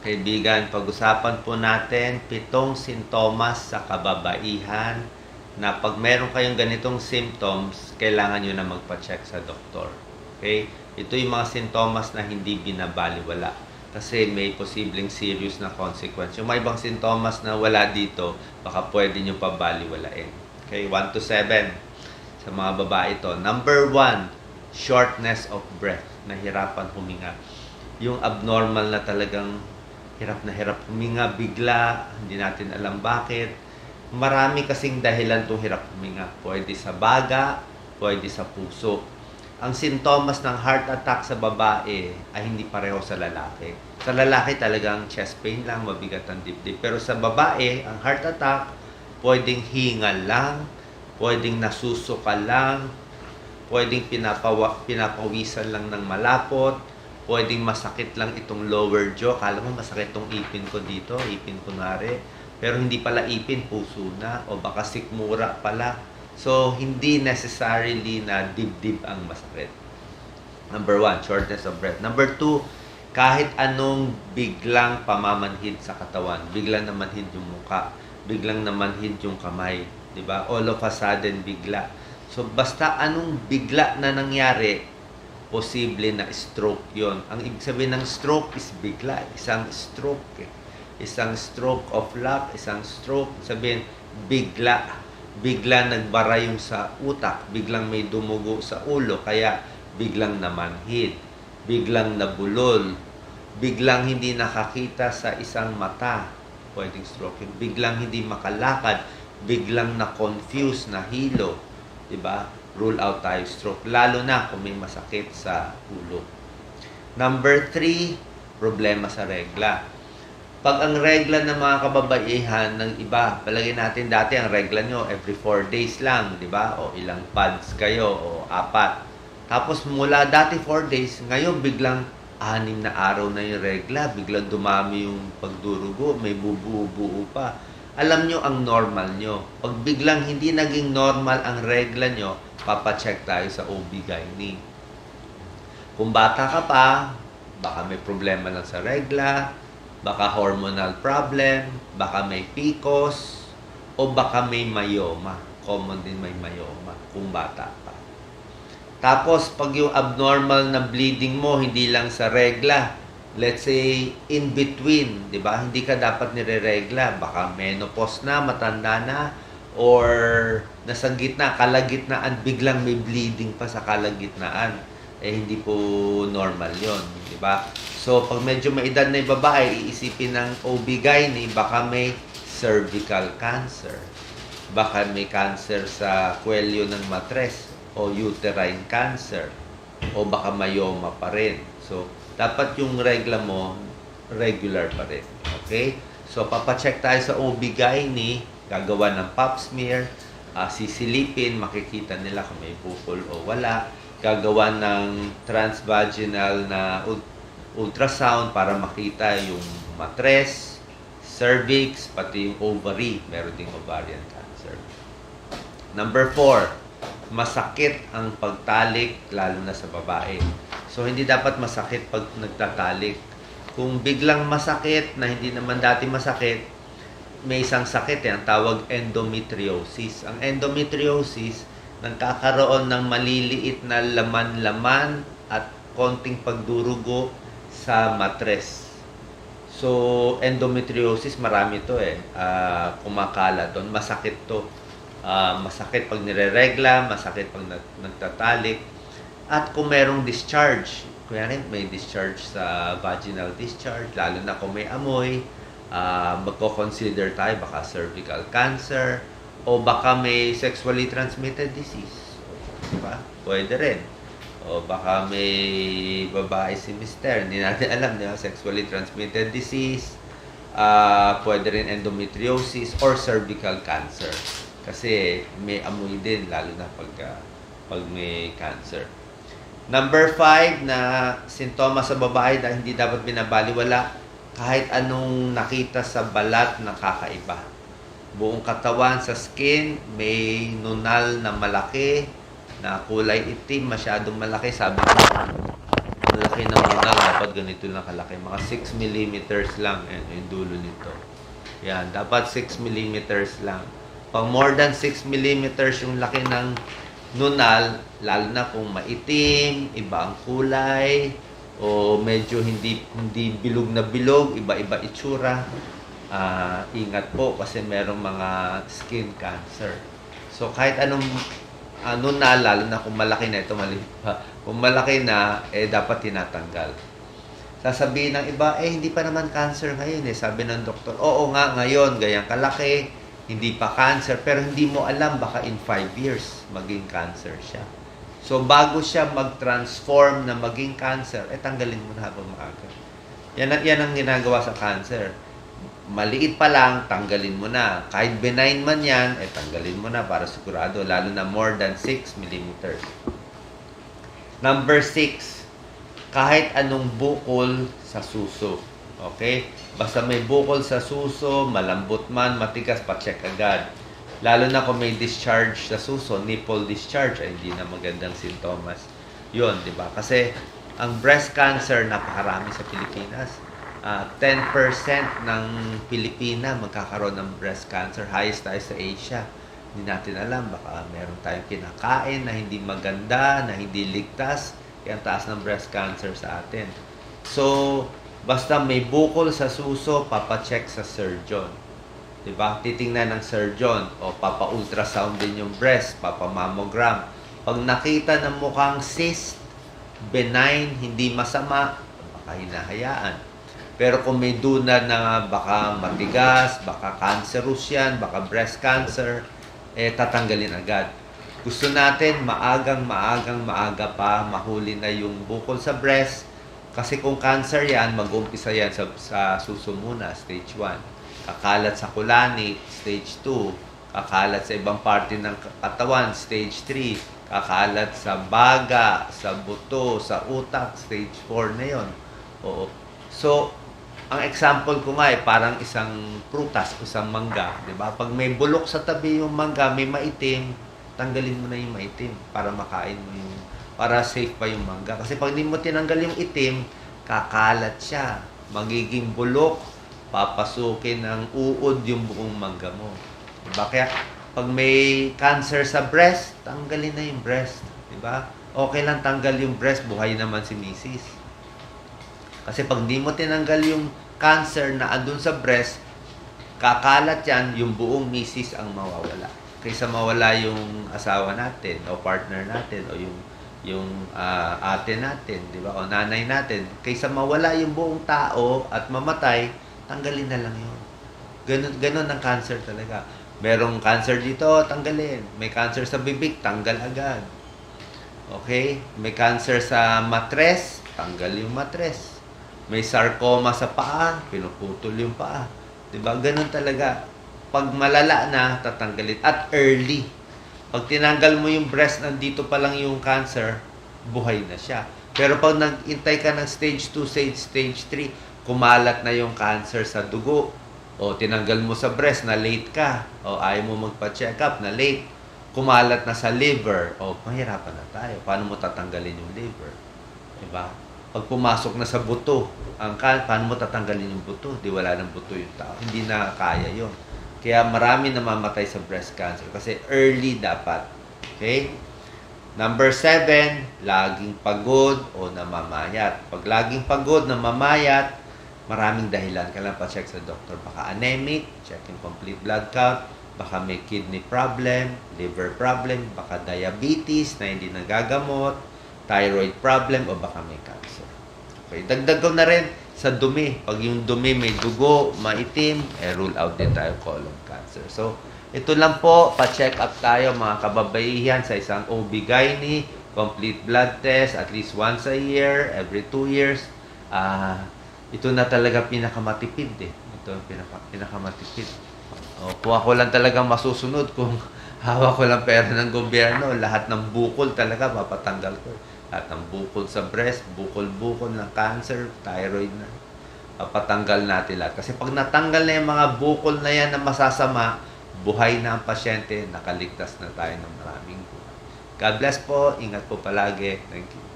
Kaibigan, pag-usapan po natin 7 sintomas sa kababaihan na pag meron kayong ganitong symptoms, kailangan nyo na magpa-check sa doktor. Okay? Ito yung mga sintomas na hindi binabaliwala kasi may posibleng serious na consequence. Yung may ibang sintomas na wala dito, baka pwede nyo pa baliwalain. Okay? 1 to 7 sa mga babae ito. Number 1, shortness of breath. Nahirapan huminga. Yung abnormal na talagang hirap na hirap huminga bigla, hindi natin alam bakit. Marami kasing dahilan itong hirap huminga. Pwede sa baga, pwede sa puso. Ang sintomas ng heart attack sa babae ay hindi pareho sa lalaki. Sa lalaki talagang chest pain lang, mabigat ang dibdib. Pero sa babae, ang heart attack, pwedeng hingal lang, pwedeng nasusuka lang, pwedeng pinapawisan lang ng malapot, pwedeng masakit lang itong lower jaw. Kala mo masakit itong ipin ko dito, ipin kunwari. Pero hindi pala ipin, puso na. O baka sikmura pala. So, hindi necessarily na dibdib ang masakit. Number 1, shortness of breath. Number 2, kahit anong biglang pamamanhid sa katawan. Biglang namanhid yung muka. Biglang namanhid yung kamay. Diba? All of a sudden, bigla. So, basta anong bigla na nangyari, posible na stroke yon. Ang ibig sabihin ng stroke is bigla. Isang stroke. Isang stroke of luck. Isang stroke. Sabihin, bigla. Bigla nagbara yung sa utak. Biglang may dumugo sa ulo. Kaya biglang namanhid. Biglang nabulol. Biglang hindi nakakita sa isang mata. Pwedeng stroke yun. Biglang hindi makalakad. Biglang na-confuse, nahilo. Diba? Rule out tayo stroke. Lalo na kung may masakit sa ulo. Number 3, problema sa regla. Pag ang regla ng mga kababaihan ng iba, palagay natin dati ang regla nyo every 4 days lang, di ba? O ilang pads kayo, o 4. Tapos mula dati 4 days, ngayon biglang 6 na araw na yung regla, biglang dumami yung pagdurugo, may bubuo-buo pa. Alam nyo ang normal nyo. Pag biglang hindi naging normal ang regla nyo, papacheck tayo sa OB/GYN. Kung bata ka pa, baka may problema lang sa regla, baka hormonal problem, baka may PCOS, o baka may myoma. Common din may myoma kung bata pa. Tapos, pag yung abnormal na bleeding mo, hindi lang sa regla, let's say, in between, di ba? Hindi ka dapat nire-regla. Baka menopause na, matanda na, or nasa gitna, kalagitnaan, biglang may bleeding pa sa kalagitnaan. Eh, hindi po normal yon, di ba? So, pag medyo may edad na yung babae, iisipin ng OB/GYN, baka may cervical cancer. Baka may cancer sa kwelyo ng matres, o uterine cancer, o baka myoma pa rin. So, dapat yung regla mo, regular pa rin. Okay? So, papacheck tayo sa OB/GYN, gagawa ng pap smear, sisilipin, makikita nila kung may bukol o wala. Gagawa ng transvaginal na ultrasound para makita yung matres, cervix, pati yung ovary. Meron ding ovarian cancer. Number 4, masakit ang pagtalik, lalo na sa babae. So, hindi dapat masakit pag nagtatalik. Kung biglang masakit, na hindi naman dati masakit, may isang sakit ang tawag endometriosis. Ang endometriosis, nagkakaroon ng maliliit na laman-laman at konting pagdurugo sa matres. So, endometriosis, marami to kumakala doon. Masakit to. Masakit pag nire-regla, masakit pag nagtatalik. At kung merong discharge, kunyari may discharge sa vaginal discharge, lalo na kung may amoy, magko-consider tayo baka cervical cancer o baka may sexually transmitted disease. Diba? Pwede rin. O baka may babae si mister, hindi natin alam, diba? Sexually transmitted disease, pwede rin endometriosis or cervical cancer. Kasi may amoy din, lalo na pag may cancer. Number 5 na sintomas sa babae na hindi dapat binabaliwala, kahit anong nakita sa balat na kakaiba. Buong katawan sa skin, may nunal na malaki, na kulay itim, masyadong malaki. Sabi ko, malaki laki ng nunal, dapat ganito lang kalaki. Mga 6 millimeters lang yung dulo nito. Yan, dapat 6 millimeters lang. Pag more than 6 millimeters yung laki ng nunal, lalo na kung maitim, iba ang kulay, o medyo hindi bilog na bilog, iba-iba itsura, ingat po kasi merong mga skin cancer. So kahit anong nunal, lalo na kung malaki na, ito maliit pa, kung malaki na, dapat tinatanggal. Sasabihin ng iba, hindi pa naman cancer ngayon sabi ng doktor. Oo nga, ngayon, gayang kalaki, hindi pa cancer, pero hindi mo alam, baka in 5 years, maging cancer siya. So, bago siya mag-transform na maging cancer, tanggalin mo na habang maaga. Yan ang ginagawa sa cancer. Maliit pa lang, tanggalin mo na. Kahit benign man yan, tanggalin mo na para sigurado, lalo na more than 6 millimeters. Number 6, kahit anong bukol sa suso. Okay? Basta may bukol sa suso, malambot man, matigas, pa-check agad. Lalo na kung may discharge sa suso, nipple discharge, hindi na magandang sintomas. Yun, di ba? Kasi ang breast cancer, napakarami sa Pilipinas. 10% ng Pilipina magkakaroon ng breast cancer. Highest tayo sa Asia. Hindi natin alam, baka meron tayong kinakain na hindi maganda, na hindi ligtas, kaya ang taas ng breast cancer sa atin. So, basta may bukol sa suso, papacheck sa surgeon. Diba? Titingnan ng surgeon o papa-ultrasound din yung breast, papa-mammogram. Pag nakita ng mukhang cyst, benign, hindi masama, baka hinahayaan. Pero kung may duna na baka matigas, baka cancerous yan, baka breast cancer, tatanggalin agad. Gusto natin maaga pa mahuli na yung bukol sa breast. Kasi kung cancer yan, mag-umpisa yan sa suso muna, stage 1. Kakalat sa kulanit, stage 2. Kakalat sa ibang parte ng katawan, stage 3. Kakalat sa baga, sa buto, sa utak, stage 4 na yon. Oo. So, ang example ko nga parang isang prutas, isang mangga, 'di ba? Pag may bulok sa tabi yung mangga, may maitim, tanggalin mo na yung maitim para makain mo yung para safe pa yung mangga. Kasi pag hindi mo tinanggal yung itim, kakalat siya, magiging bulok, papasukin ng uod yung buong mangga mo. 'Di ba? Kaya pag may cancer sa breast, tanggalin na yung breast, 'di ba? Okay lang tanggal yung breast, buhay naman si misis. Kasi pag di mo tinanggal yung cancer na andun sa breast, kakalat yan, yung buong misis ang mawawala. Kaysa mawala yung asawa natin, o partner natin, o yung ate natin, di ba? O nanay natin. Kaysa mawala yung buong tao at mamatay, tanggalin na lang yun. Ganun ang cancer talaga. Merong cancer dito, tanggalin. May cancer sa bibig, tanggal agad. Okay? May cancer sa matres, tanggal yung matres. May sarcoma sa paa, pinuputol yung paa. Diba? Ganun talaga. Pag malala na, tatanggalin. At early. Pag tinanggal mo yung breast, nandito pa lang yung cancer, buhay na siya. Pero pag nag-intay ka ng stage 2, stage 3, kumalat na yung cancer sa dugo, o tinanggal mo sa breast, na late ka, o ayaw mo magpa-check up, na late, kumalat na sa liver, o mahirapan na tayo. Paano mo tatanggalin yung liver? Diba? Pag pumasok na sa buto, paano mo tatanggalin yung buto? Di wala ng buto yung tao. Hindi na kaya yon. Kaya marami namamatay sa breast cancer kasi early dapat. Okay? Number 7, laging pagod o namamayat. Pag laging pagod, namamayat, maraming dahilan. Kailangan pa-check sa doktor. Baka anemic, check yung complete blood count. Baka may kidney problem, liver problem, baka diabetes na hindi nagagamot, thyroid problem, o baka may cancer. Okay, dagdag ko na rin sa dumi. Pag yung dumi may dugo, maitim, rule out din tayo colon cancer. So, ito lang po, pa-check up tayo mga kababaihan sa isang OB-GYN, complete blood test at least once a year, every 2 years. Ito na talaga pinakamatipid Ito pinakamatipid. Kung ako lang talagang masusunod, kung hawak ko lang pera ng gobyerno, lahat ng bukol talaga papatanggal ko. Lahat ng bukol sa breast, bukol-bukol ng cancer, thyroid na. Papatanggal natin lahat. Kasi pag natanggal na yung mga bukol na yan na masasama, buhay na ang pasyente, nakaligtas na tayo ng maraming buhay. God bless po. Ingat po palagi. Thank you.